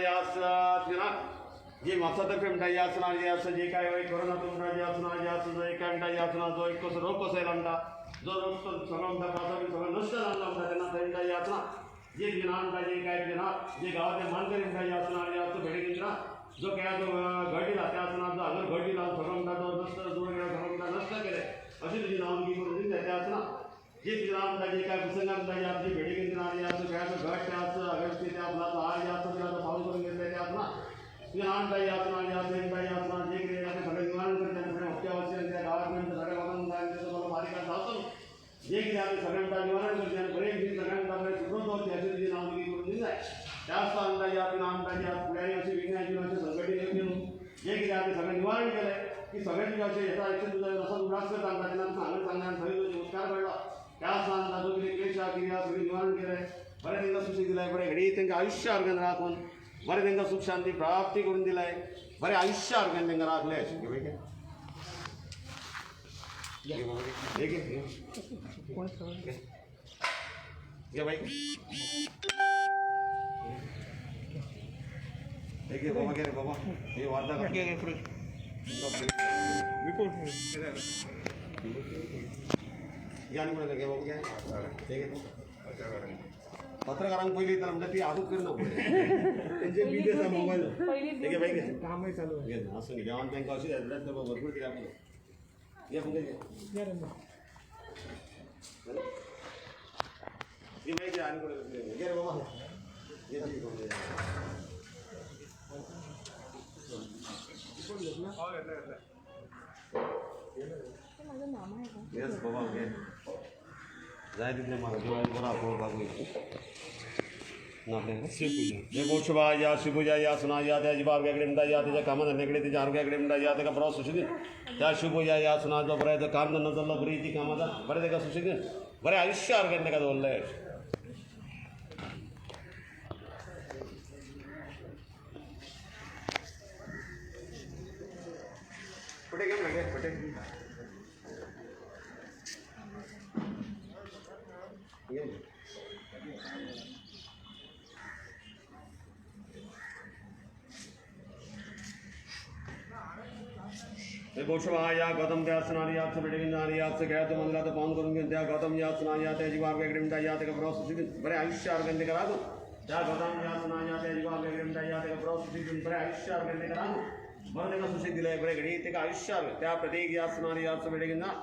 यासना जे म्हापसा म्हणटा यासना जे आसा जे काय कोरोना तुमटा जे आसना जे आसा जो एक म्हणटा यासना जो एक कसो रोग कसो म्हणटा जो रोग तो सगळो म्हणटा पावसा बी सगळो नश्ट जाल्लो म्हणटा तेन्ना थंय म्हणटा यासना जे गिना म्हणटा जे काय गिना जे गांवांतले मानकरी म्हणटा यासना जे आसा भेडे जो काय जो घट दिला त्या आसना जो हाजर घट दिला सगळो म्हणटा जो नश्ट जोड गेला सगळो म्हणटा नश्ट केले अशी तुजी नांवगी करून दिली त्या आसना जे गिना म्हणटा जे काय प्रसंग म्हणटा जे आसा भेडे गिना जे आसा काय घट त्या आसा अगरबत्ती त्या आपला हार जे आसा त्याला पावस करून घेतले त्या आसना यासना यासना जे कितें सगळें निवारण करता सगळें अत्यावश्यक त्या गांवांत सगळ्या लोकांक बारीक जावचो जे कितें आमी सगळ्यांक निवारण करता आनी बरें दीस सगळ्यांक बरें सुखद दवरचें अशें तुजी नांवगी करून दिली जाय त्या आसता म्हणटा यातना म्हणटा जे फुडारी अशें विज्ञान अशें संघटीत घेवन जे कितें आमी सगळें निवारण केलें की सगळें तुजें अशें येता अशें तुजो असो उडास करता म्हणटा तेन्ना तुका हांवें सांगलें आनी थंय तुजो उपकार कळ्ळो त्या आसता म्हणटा जो कितें क्लेश आहा कितें आहा सगळें निवारण केलें बरें तांकां सुशेग दिलें बरें घडी तांकां आयुश्य अर्गन राखून बरें तांकां सुख शांती प्राप्ती करून दिलाय बरें आयुश्य अर्गन तांकां राखलें अशें घे बाई घे बाबा घे रे बाबा हे वादा घे आणि कोणाला घे बाबा घे पत्रकारांक पयलीं तर म्हणटा ती आरूच करना तेंचे बीज आसा मोबायल घे बाई घे कामय चालू घे आसूं जेवण तांकां अशें जाल्यार भरपूर कितें आपलें घे तुमकां घे बाई घे आनी कोणाला घे रे बाबा घे तुजी येस बाबा घे जाय तितलें म्हाका देवाक बरो पळोवपाक शिवपूजा या शिवपूजा या सुना या त्या जिबा आरोग्याकडे म्हणटा या त्याच्या कामाधंद्याकडे त्याच्या आरोग्याकडे म्हणटा या ताका बरो सुशेगीत त्या शिवपूजा या सुना जो बरें तो काम धंदो जाल्लो बरी ती कामां जाता बरें ताका सुशेगीत बरें आयुश्य आरोग्यान ताका दवरलें फुटे घेवन घे फुटे या गौतम त्या असणार याचं बेडगिंजार याचं खेळाचं मंदिरात पाहून करून घेऊन त्या गौतम या असणार या त्या जीवा वेगळे म्हणता या त्या बरो सुशिक्षित बरे आयुष्य अर्गन ते राखून त्या गौतम या असणार या त्या जीवा वेगळे म्हणता या त्या बरो सुशिक्षित बरे आयुष्य अर्गन ते राखून बरं ताका सुशिक दिलंय बरे घडी ताका आयुष्य अर्गन त्या प्रत्येक या असणार याचं बेडगिंजार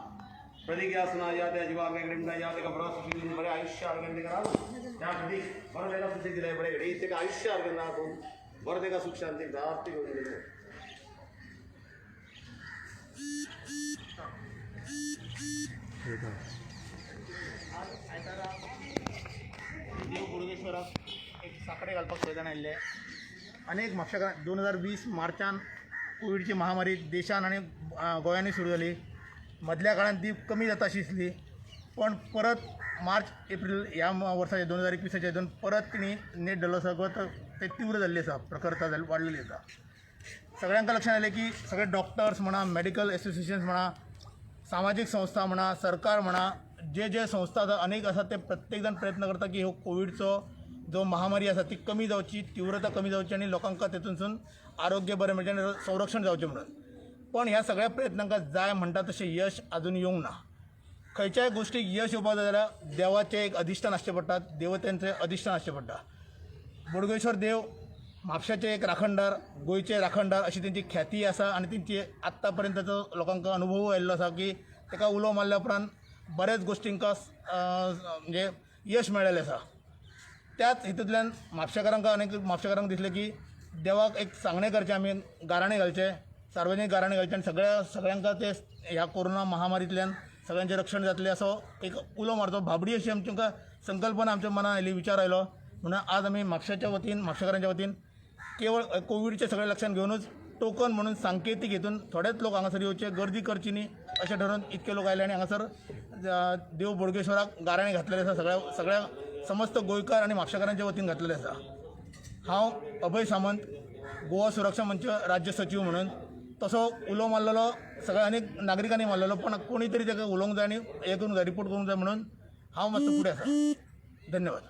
प्रतीक या असणार या त्या जीवा वेगळे म्हणता या त्या बरो सुशिक्षित बरे आयुष्य अर्गन ते राखून त्या प्रतीक बरं ताका सुशिक दिलंय बरे घडी ताका आयुष्य अर्गन राखून बरं ताका सुख शांती प्राप्ती करून दिली देव बोडगेश्वराक एक साकडे घालपाक सगळें आयिल्ले अनेक म्हापशेकारांक 2020 मार्चान कोविडची महामारी देशान आनी गोंयांनी सुरू जाली मदल्या काळात ती कमी जाता अशी दिसली पण परत मार्च एप्रील ह्या वर्साचे 2021 हितून परत तिणी नेट जाल्लो सगळं ते तीव्र जाल्ली आसा प्रखरता वाडलेली आसा सगळ्यांका लक्षात आयलें की सगळे डॉक्टर्स म्हणा मेडिकल एसोसिएशन्स म्हणा सामाजिक संस्था म्हणा सरकार म्हणा जे संस्था अनेक आसा ते प्रत्येक जण प्रयत्न करता की हो कोविडचो जो महामारी आसा ती कमी जावची तीव्रता कमी जावची आनी लोकांक तेतूनसून आरोग्य बरें मेळचें आनी संरक्षण जावचें म्हणून पण ह्या सगळ्या प्रयत्नांक जाय म्हणटा तशें यश अजून येवंक ना खंयच्याय गोश्टीक यश येवपाक जाय जाल्यार देवाचें एक अधिश्ठान आसचें पडटा देवतेंचें अधिश्ठान आसचें पडटा बोडगेश्वर देव म्हापशाचे एक राखणदार गोंयचे राखणदार अशी तेंची ख्याती आसा आनी तेंची आत्ता पर्यंतचो लोकांक अनुभव आयिल्लो आसा की ताका उलो मारल्या उपरांत बरेच गोश्टींक म्हणजे यश मेळिल्लें आसा त्याच हितूंतल्यान म्हापशेकारांक आनीक म्हापशेकारांक दिसलें की देवाक एक सांगणें करचें आमी गाराणें घालचें सार्वजनीक गाराणें घालचें आनी सगळ्यांक ते ह्या कोरोना महामारींतल्यान सगळ्यांचें रक्षण जातलें असो एक उलो मारचो भाबडी अशी आमकां संकल्पना आमच्या मनान आयली विचार आयलो म्हणून आज आमी म्हापशाच्या वतीन म्हापशेकारांच्या वतीन केवळ कोविडचे सगळे लक्षण घेऊनच टोकन म्हणून सांकेतीक हेतून थोडेच लोक हांगासर येवचे गर्दी करची न्ही अशें ठरोवन इतके लोक आयले आनी हांगासर देव बोडगेश्वराक गाराणें घातलेलें आसा सगळ्या समस्त गोंयकार आनी म्हापशेकारांच्या वतीन घातलेलें आसा हांव अभय सामंत गोवा सुरक्षा मंच राज्य सचिव म्हणून तसो उलो मारलेलो सगळ्या अनेक नागरिकांनी मारलेलो पण कोणी तरी ताका उलोवंक जाय आनी हे करूंक जाय रिपोर्ट करूंक जाय म्हणून हांव मातसो फुडें आसा धन्यवाद